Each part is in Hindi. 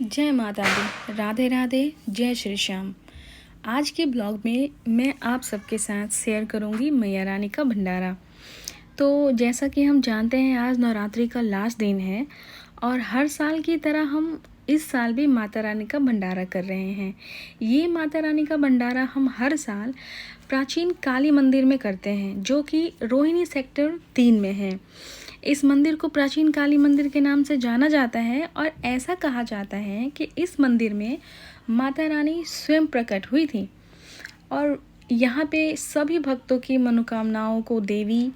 जय माता दी, राधे राधे, जय श्री श्याम। आज के ब्लॉग में मैं आप सबके साथ शेयर करूंगी मैया रानी का भंडारा। तो जैसा कि हम जानते हैं आज नवरात्रि का लास्ट दिन है और हर साल की तरह हम इस साल भी माता रानी का भंडारा कर रहे हैं। ये माता रानी का भंडारा हम हर साल प्राचीन काली मंदिर में करते हैं जो कि रोहिणी सेक्टर 3 में है। इस मंदिर को प्राचीन काली मंदिर के नाम से जाना जाता है और ऐसा कहा जाता है कि इस मंदिर में माता रानी स्वयं प्रकट हुई थी और यहाँ पे सभी भक्तों की मनोकामनाओं को देवी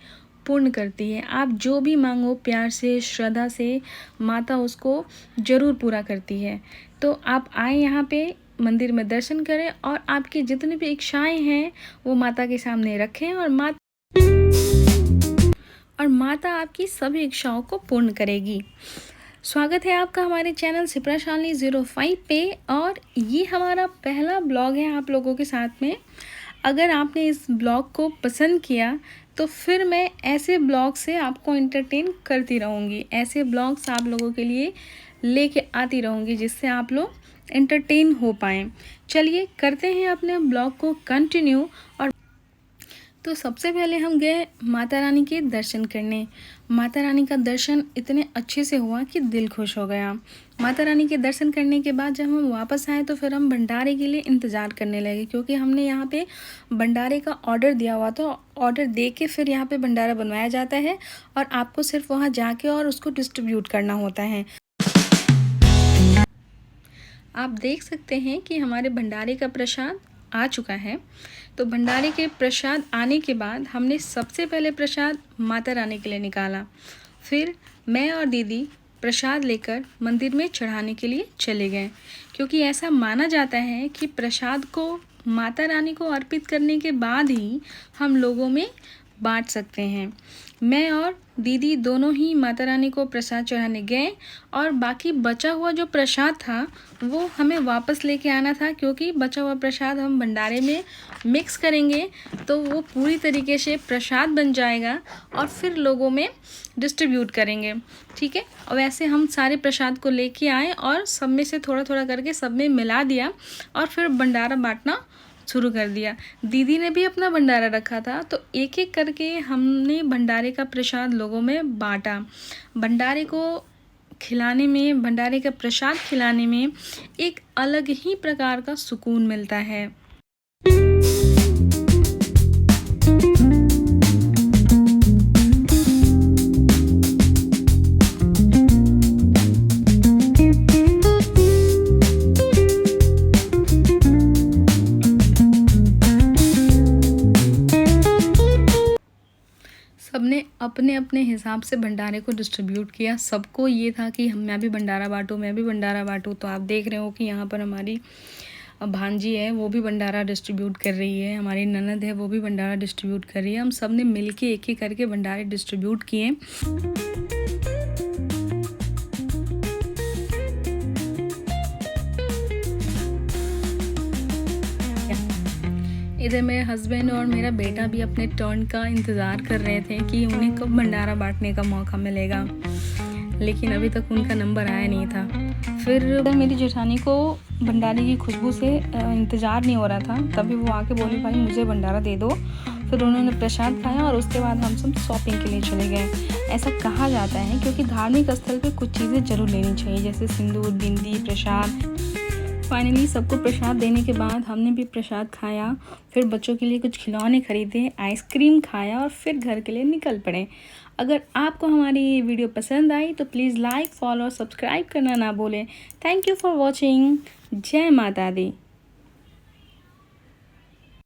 पूर्ण करती है। आप जो भी मांगो प्यार से, श्रद्धा से, माता उसको ज़रूर पूरा करती है। तो आप आए यहाँ पे मंदिर में दर्शन करें और आपकी जितनी भी इच्छाएं हैं वो माता के सामने रखें और माता आपकी सभी इच्छाओं को पूर्ण करेगी। स्वागत है आपका हमारे चैनल शिप्रा शालिनी 05 पे और ये हमारा पहला ब्लॉग है आप लोगों के साथ में। अगर आपने इस ब्लॉग को पसंद किया तो फिर मैं ऐसे ब्लॉग से आपको एंटरटेन करती रहूँगी, ऐसे ब्लॉग्स आप लोगों के लिए लेके आती रहूँगी जिससे आप लोग एंटरटेन हो पाएँ। चलिए करते हैं अपने ब्लॉग को कंटिन्यू। और तो सबसे पहले हम गए माता रानी के दर्शन करने। माता रानी का दर्शन इतने अच्छे से हुआ कि दिल खुश हो गया। माता रानी के दर्शन करने के बाद जब हम वापस आए तो फिर हम भंडारे के लिए इंतज़ार करने लगे क्योंकि हमने यहाँ पे भंडारे का ऑर्डर दिया हुआ था। ऑर्डर दे के फिर यहाँ पे भंडारा बनवाया जाता है और आपको सिर्फ वहाँ जाके और उसको डिस्ट्रीब्यूट करना होता है। आप देख सकते हैं कि हमारे भंडारे का प्रसाद आ चुका है। तो भंडारे के प्रसाद आने के बाद हमने सबसे पहले प्रसाद माता रानी के लिए निकाला। फिर मैं और दीदी प्रसाद लेकर मंदिर में चढ़ाने के लिए चले गए क्योंकि ऐसा माना जाता है कि प्रसाद को माता रानी को अर्पित करने के बाद ही हम लोगों में बांट सकते हैं। मैं और दीदी दोनों ही माता रानी को प्रसाद चढ़ाने गए और बाकी बचा हुआ जो प्रसाद था वो हमें वापस लेके आना था क्योंकि बचा हुआ प्रसाद हम भंडारे में मिक्स करेंगे तो वो पूरी तरीके से प्रसाद बन जाएगा और फिर लोगों में डिस्ट्रीब्यूट करेंगे। ठीक है, और वैसे हम सारे प्रसाद को लेके आए और सब में से थोड़ा थोड़ा करके सब में मिला दिया और फिर भंडारा बांटना शुरू कर दिया। दीदी ने भी अपना भंडारा रखा था तो एक एक करके हमने भंडारे का प्रसाद लोगों में बांटा। भंडारे को खिलाने में, भंडारे का प्रसाद खिलाने में एक अलग ही प्रकार का सुकून मिलता है। सबने अपने अपने हिसाब से भंडारे को डिस्ट्रीब्यूट किया। सबको ये था कि मैं भी भंडारा बांटूँ, मैं भी भंडारा बांटूँ। तो आप देख रहे हो कि यहाँ पर हमारी भांजी है वो भी भंडारा डिस्ट्रीब्यूट कर रही है, हमारी ननद है वो भी भंडारा डिस्ट्रीब्यूट कर रही है। हम सब ने मिल के एक एक करके भंडारे डिस्ट्रीब्यूट किए। इधर मेरे हस्बैंड और मेरा बेटा भी अपने टर्न का इंतज़ार कर रहे थे कि उन्हें कब भंडारा बांटने का मौका मिलेगा, लेकिन अभी तक उनका नंबर आया नहीं था। फिर मेरी जेठानी को भंडारे की खुशबू से इंतज़ार नहीं हो रहा था, तभी वो आके बोली भाई मुझे भंडारा दे दो। फिर उन्होंने प्रसाद खाया और उसके बाद हम सब शॉपिंग के लिए चले गए। ऐसा कहा जाता है क्योंकि धार्मिक स्थल पे कुछ चीज़ें ज़रूर लेनी चाहिए जैसे सिंदूर, बिंदी, प्रसाद। फाइनली सबको प्रसाद देने के बाद हमने भी प्रसाद खाया, फिर बच्चों के लिए कुछ खिलौने खरीदे, आइसक्रीम खाया और फिर घर के लिए निकल पड़े। अगर आपको हमारी ये वीडियो पसंद आई तो प्लीज़ लाइक, फॉलो और सब्सक्राइब करना ना भूलें। Thank you for watching. जय माता दी।